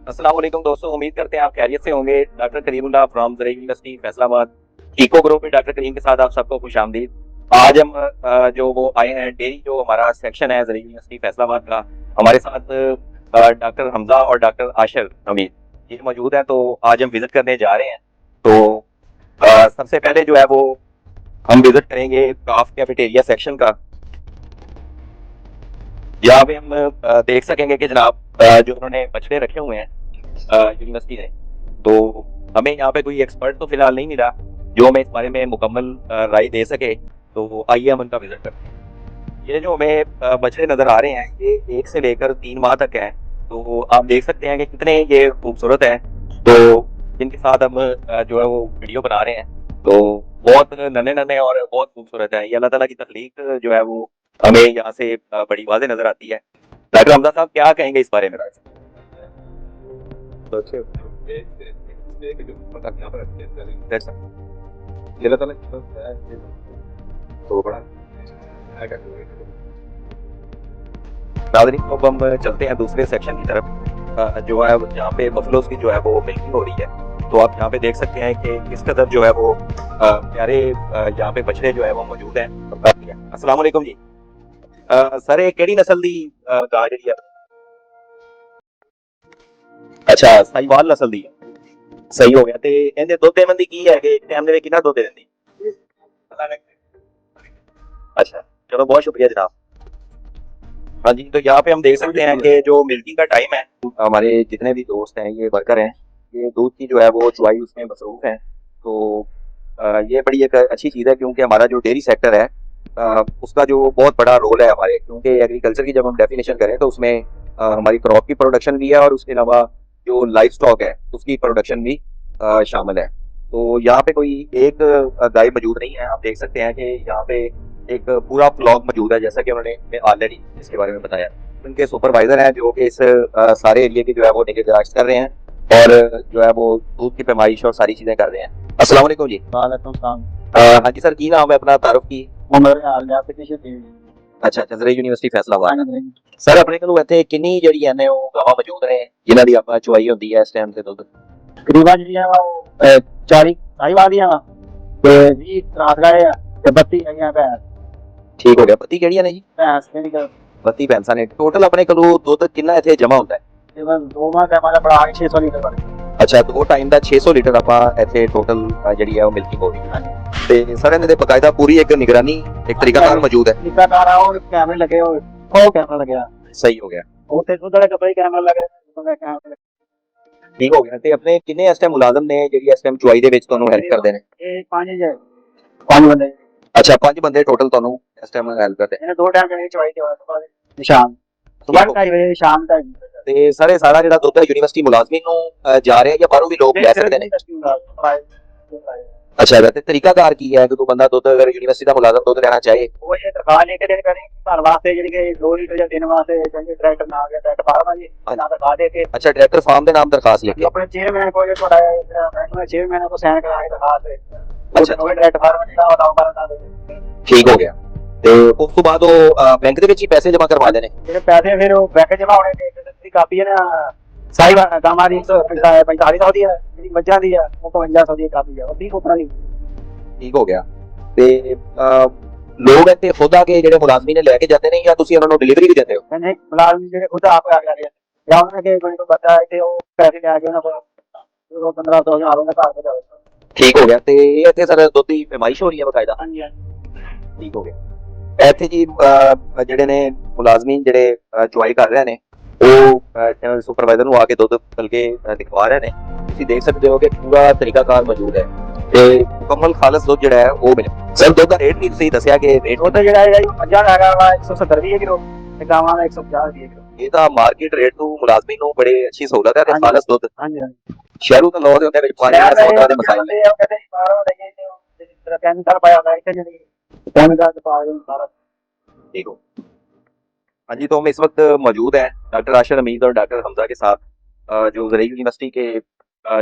अस्सलाम वालेकुम दोस्तों, उम्मीद करते हैं आप खैरियत से होंगे। डॉक्टर करीमुल्लाह फ्रॉम ज़रई यूनिवर्सिटी फैसलाबाद इको ग्रुप में डॉक्टर करीम के साथ आप सबको खुशामदीद। आज हम जो वो आए हैं डेयरी जो हमारा सेक्शन है ज़रई यूनिवर्सिटी फैसलाबाद का, हमारे साथ डॉक्टर हमजा और डॉक्टर आशर हमीद ये मौजूद हैं। तो आज हम विजिट करने जा रहे हैं। तो सबसे पहले जो है वो हम विजिट करेंगे काफ कैफेटेरिया सेक्शन का। यहाँ पे हम देख सकेंगे कि जनाब जो उन्होंने बछड़े रखे हुए हैं यूनिवर्सिटी ने, तो हमें यहाँ पे कोई एक्सपर्ट तो फिलहाल नहीं मिला जो हमें इस बारे में मुकम्मल राय दे सके। तो आइए हम उनका विजिट करते हैं। ये जो हमें बछड़े नजर आ रहे हैं ये 1 से लेकर 3 माह तक हैं। तो आप देख सकते हैं कि कितने ये खूबसूरत हैं। तो जिनके साथ हम जो है वो वीडियो बना रहे हैं, तो बहुत नन्हे नन्हे और बहुत खूबसूरत है। ये अल्लाह ताला की तख्लीक जो है वो हमें यहाँ से बड़ी वाज़े नजर आती है। डॉक्टर हमजा साहब क्या कहेंगे इस बारे में? नाज़रीन, तो अब हम चलते हैं दूसरे सेक्शन की तरफ जो है जहाँ पे बफलोज की जो है वो मिल्किंग हो रही है। तो आप यहाँ पे देख सकते हैं कि किस कदर जो है वो प्यारे यहाँ पे बछड़े जो है वो मौजूद हैं। अस्सलाम वालेकुम जी। सर ये केड़ी नस्ल दी गाय जेहड़ी है? अच्छा, साहिवाल नस्ल दी है। सही हो गया। ते इहदे दुध देवन दी की है कि टाइम दे विच कितना दुध दे दिंदी? अच्छा, चलो बहुत शुक्रिया जनाब। हाँ जी, तो यहाँ पे हम देख सकते हैं कि जो मिल्किंग का टाइम है, हमारे जितने भी दोस्त हैं, ये वर्कर हैं, ये दूध की जो है वो चुवाई उसमें मसरूफ हैं। तो ये बड़ी एक अच्छी चीज़ है क्योंकि हमारा जो डेयरी सेक्टर है उसका जो बहुत बड़ा रोल है हमारे, क्योंकि एग्रीकल्चर की जब हम डेफिनेशन करें तो उसमें हमारी क्रॉप की प्रोडक्शन भी है और उसके अलावा जो लाइफ स्टॉक है उसकी प्रोडक्शन भी शामिल है। तो यहाँ पे कोई एक गाय मौजूद नहीं है। आप देख सकते हैं कि यहाँ पे एक पूरा फ्लॉक मौजूद है, जैसा कि उन्होंने ऑलरेडी इसके बारे में बताया। उनके सुपरवाइजर हैं जो कि इस सारे एरिया की जो है वो निगरानी कर रहे हैं और जो है वो दूध की पैमाइश और सारी चीजें कर रहे हैं। अस्सलाम वालेकुम जी। वालेकुम सलाम। हाँ जी सर, की नाम है अपना तारुफ की? उमर हाल एप्लीकेशन दी अच्छा, ज़रई यूनिवर्सिटी फैसलाबाद। ਹਾਂਜੀ सर अपने ਕੋਲ ਇੱਥੇ ਕਿੰਨੀ ਜਿਹੜੀਆਂ ਨੇ ਉਹ ਗਾਵਾਂ ਮੌਜੂਦ ਨੇ ਜਿਨ੍ਹਾਂ ਦੀ ਆਪਾਂ ਚੁਆਈ ਹੁੰਦੀ ਹੈ ਇਸ ਟਾਈਮ ਤੇ ਦੁੱਧ? ਤਕਰੀਬਨ ਜਿਹੜੀਆਂ ਵਾ ਉਹ 40 ਸਾਈਵਾਲ ਦੀਆਂ ਵਾ ਤੇ 20 ਰਾਤ ਗਏ ਆ ਤੇ 32 ਹੈਗੀਆਂ ਭੈਂਸ। ਠੀਕ ਹੋ ਗਿਆ। 32 ਕਿਹੜੀਆਂ ਨੇ ਜੀ? ਭੈਂਸ ਜਿਹੜੀ ਕਿ 32 ਭੈਂਸਾਂ ਨੇ। ਟੋਟਲ ਆਪਣੇ ਕੋਲ ਦੁੱਧ ਕਿੰਨਾ ਇੱਥੇ ਜਮਾ ਹੁੰਦਾ ਹੈ? ਤਕਰੀਬਨ 2 ਮਾਹ ਦਾ ਮਾਲਾ ਬੜਾ 600 ਲੀਟਰ ਬਣ ਅੱਛਾ, 2 ਟਾਈਮ ਦਾ 600 ਲੀਟਰ ਆਪਾਂ ਇੱਥੇ ਟੋਟਲ ਜਿਹੜੀ ਹੈ ਉਹ ਮਿਲਕਿੰਗ ਹੋ ਰਹੀ ਹੈ। ਤੇ ਸਰ ਇਹਨਾਂ ਦੇ ਬਕਾਇਦਾ ਪੂਰੀ ਇੱਕ ਨਿਗਰਾਨੀ ਇੱਕ ਤਰੀਕਾਕਾਰ ਮੌਜੂਦ ਹੈ। ਤਰੀਕਾਕਾਰ ਆ ਉਹ ਕੈਮਰੇ ਲੱਗੇ ਹੋਏ ਉਹ ਕੈਮਰਾ ਲੱਗਿਆ ਸਹੀ ਹੋ ਗਿਆ। ਉੱਥੇ ਦੁੱਧ ਵਾਲੇ ਕੱਪੜੇ ਕੈਮਰਾ ਲੱਗੇ ਕੈਮਰਾ ਠੀਕ ਹੋ ਗਿਆ। ਤੇ ਆਪਣੇ ਕਿੰਨੇ ਇਸ ਟਾਈਮ ਮੁਲਾਜ਼ਮ ਨੇ ਜਿਹੜੀ ਇਸ ਟਾਈਮ ਚੁਆਈ ਦੇ ਵਿੱਚ ਤੁਹਾਨੂੰ ਹੈਲਪ ਕਰਦੇ ਨੇ? ਇਹ ਪੰਜ ਬੰਦੇ। ਅੱਛਾ, 5 ਬੰਦੇ ਟੋਟਲ ਤੁਹਾਨੂੰ ਇਸ ਟਾਈਮ ਹੈਲਪ ਕਰਦੇ ਇਹਨੇ 2 ਟਾਈਮ ਜਿਹੜੀ ਚਵਾਈ ਤੇ ਹੋਇਆ ਸ਼ਾਮ ਸੁਬਾਹ 2:30 ਵਜੇ ਸ਼ਾਮ ਤੱਕ। ਤੇ ਸਾਰੇ ਸਾਰਾ ਜਿਹੜਾ ਦੁੱਧ ਹੈ ਯੂਨੀਵਰਸਿਟੀ ਮੁਲਾਜ਼ਮੀ ਨੂੰ ਜਾ ਰਿਹਾ ਜਾਂ ਬਾਹਰੋਂ ਵੀ ਲੋਕ ਲੈ ਸਕਦੇ ਨੇ? ਅੱਛਾ, ਤੇ ਤਰੀਕਾਕਾਰ ਕੀ ਹੈ ਜਦੋਂ ਬੰਦਾ ਦੁੱਧ ਅਗਰ ਯੂਨੀਵਰਸਿਟੀ ਦਾ ਮੁਲਾਜ਼ਮ ਦੁੱਧ ਲੈਣਾ ਚਾਹੇ? ਉਹ ਇਹ ਦਰਖਾਸਤ ਲੈ ਕੇ ਦੇਣ ਕਰੇ ਘਰ ਵਾਸਤੇ ਜਿਹੜੀ ਕਿ 2 ਲੀਟਰ ਜਾਂ 3 ਵਾਸਤੇ ਚੰਗੇ ਟਰੈਕਟਰ ਨਾ ਆ ਗਿਆ ਟਰੈਕਟਰ ਫਾਰਮ ਆ ਜੀ ਨਾ ਦਿਖਾ ਦੇ ਕੇ। ਅੱਛਾ, ਡਾਇਰੈਕਟਰ ਫਾਰਮ ਦੇ ਨਾਮ ਦਰਖਾਸਤ ਲਿਖ ਕੇ ਆਪਣੇ ਚੇਅਰਮੈਨ ਕੋਲ ਤੁਹਾਡਾ ਮੈਂ ਚੇਅਰਮੈਨ को ਸਾਈਨ ਕਰਾ ਕੇ ਦਿਖਾ ਦੇ। ਅੱਛਾ, ਉਹ ਟਰੈਕਟਰ ਫਾਰਮ ਜਿਹੜਾ ਉਹ ਕਰਦਾ ਦੇ। ਠੀਕ ਹੋ ਗਿਆ। ਤੇ ਉਸ ਤੋਂ ਬਾਅਦ ਉਹ ਬੈਂਕ ਦੇ ਵਿੱਚ ਹੀ ਪੈਸੇ ਜਮ੍ਹਾਂ ਕਰਵਾ ਦੇਣੇ? ਜਿਹੜੇ ਪੈਸੇ ਫਿਰ ਉਹ ਬੈਂਕ ਜਮਾ ਹੋਣੇ ਨੇ ਦੀ ਕਾਪੀ ਹੈ ਨਾ ਸਾਈਵਾਲ ਗਾਵਾਂ ਦੀ 14500 ਦੀ ਹੈ, ਜਿਹੜੀ ਮੱਝਾਂ ਦੀ ਆ ਉਹ 5500 ਦੀ ਕਾਪੀ ਆ ਉਹ 30 ਕੋਪਰਾਂ ਦੀ। ਠੀਕ ਹੋ ਗਿਆ। ਤੇ ਲੋਕ ਇੱਥੇ ਖੁਦ ਆ ਕੇ ਜਿਹੜੇ ਮੁਲਾਜ਼ਮੀ ਨੇ ਲੈ ਕੇ ਜਾਂਦੇ ਨੇ ਜਾਂ ਤੁਸੀਂ ਉਹਨਾਂ ਨੂੰ ਡਿਲੀਵਰੀ ਵੀ ਦਿੰਦੇ ਹੋ? ਨਹੀਂ ਮੁਲਾਜ਼ਮ ਜਿਹੜੇ ਖੁਦ ਆਪ ਆ ਰਹੇ ਆ ਜਾਂ ਉਹਨਾਂ ਕੇ ਕੋਈ ਬੰਦਾ ਇੱਥੇ ਉਹ ਪੈਸੇ ਲੈ ਕੇ ਉਹਨਾਂ ਕੋਲ 1500 ਹਜ਼ਾਰ ਉਹਨਾਂ ਘਰ ਤੇ ਜਾਵੇ। ਠੀਕ ਹੋ ਗਿਆ। ਤੇ ਇੱਥੇ ਸਰ ਦੁੱਧ ਦੀ ਪੈਮਾਇਸ਼ ਹੋ ਰਹੀ ਹੈ ਬਕਾਇਦਾ? ਹਾਂਜੀ ਹਾਂਜੀ ਠੀਕ ਹੋ ਗਿਆ। ਇੱਥੇ ਜੀ ਜਿਹੜੇ ਨੇ ਮੁਲਾਜ਼ਮੀਨ ਜਿਹੜੇ ਚੁਆਈ ਕਰ ਰਹੇ ਨੇ ਉਹ ਸੁਪਰਵਾਈਜ਼ਰ ਨੂੰ ਆ ਕੇ ਦੁੱਧ ਬਲਕਿ ਦਿਖਵਾ ਰਹੇ ਨੇ। ਤੁਸੀਂ ਦੇਖ ਸਕਦੇ ਹੋ ਕਿ ਪੂਰਾ ਤਰੀਕਾਕਾਰ ਮੌਜੂਦ ਹੈ ਤੇ ਮੁਕੰਮਲ ਖਾਲਸ ਦੁੱਧ ਜਿਹੜਾ ਹੈ ਉਹ ਮਿਲੇ। ਸਰ ਦੁੱਧ ਦਾ ਰੇਟ ਵੀ ਤੁਸੀਂ ਦੱਸਿਆ ਕਿ ਰੇਟ ਉਹ ਤਾਂ ਜਿਹੜਾ ਮੱਝਾਂ ਦਾ ਹੈਗਾ ਵਾ 170 ਰੁਪਏ ਕਿਲੋ ਤੇ ਗਾਵਾਂ ਦਾ 150 ਰੁਪਏ ਕਿਲੋ। ਇਹ ਤਾਂ ਮਾਰਕੀਟ ਰੇਟ ਤੋਂ ਮੁਲਾਜ਼ਮੀ ਨੂੰ ਬੜੀ ਅੱਛੀ ਸਹੂਲਤ ਹੈ ਤੇ ਖਾਲਸ ਦੁੱਧ। ਹਾਂਜੀ ਹਾਂਜੀ ਸ਼ਹਿਰੋਂ ਤਾਂ ਲਾਹੌਰ ਦੇ ਹੁੰਦੇ ਵਿੱਚ ਪਾਣੀ ਦਾ ਸੌਦਾ ਦੇ ਮਸਾਲੇ ਨੇ। ਉਹ ਕਹਿੰਦੇ ਬਾਹਰੋਂ ਲੈ ਕੇ ਤੇ ਕੈਮੀਕਲ ਪਾਇਆ ਹੁੰਦਾ ਇੱਥੇ ਜਿਹੜੀ ਕੈਮੀਕਲ ਪਾ ਕੇ ਸਾਰਾ। ठीक हो। हाँ जी, तो हम इस वक्त मौजूद हैं डॉक्टर आशर हमीद और डॉक्टर हमजा के साथ जो ज़रई यूनिवर्सिटी के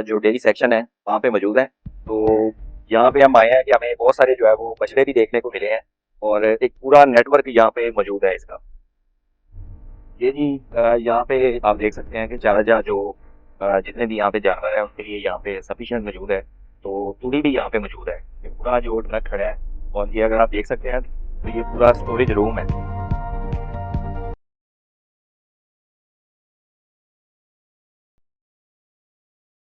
जो डेयरी सेक्शन है वहाँ पे मौजूद हैं। तो यहाँ पे हम आए हैं कि हमें बहुत सारे जो है वो बछड़े भी देखने को मिले हैं और एक पूरा नेटवर्क यहाँ पे मौजूद है इसका। ये जी यहाँ पे आप देख सकते हैं कि चाराजा जो जितने भी यहाँ पे जानवर हैं उनके लिए यहाँ पे सफिशिएंट मौजूद है। तो तूड़ी भी यहाँ पे मौजूद है। ये पूरा जो ट्रक खड़ा है और ये अगर आप देख सकते हैं तो ये पूरा स्टोरेज रूम है।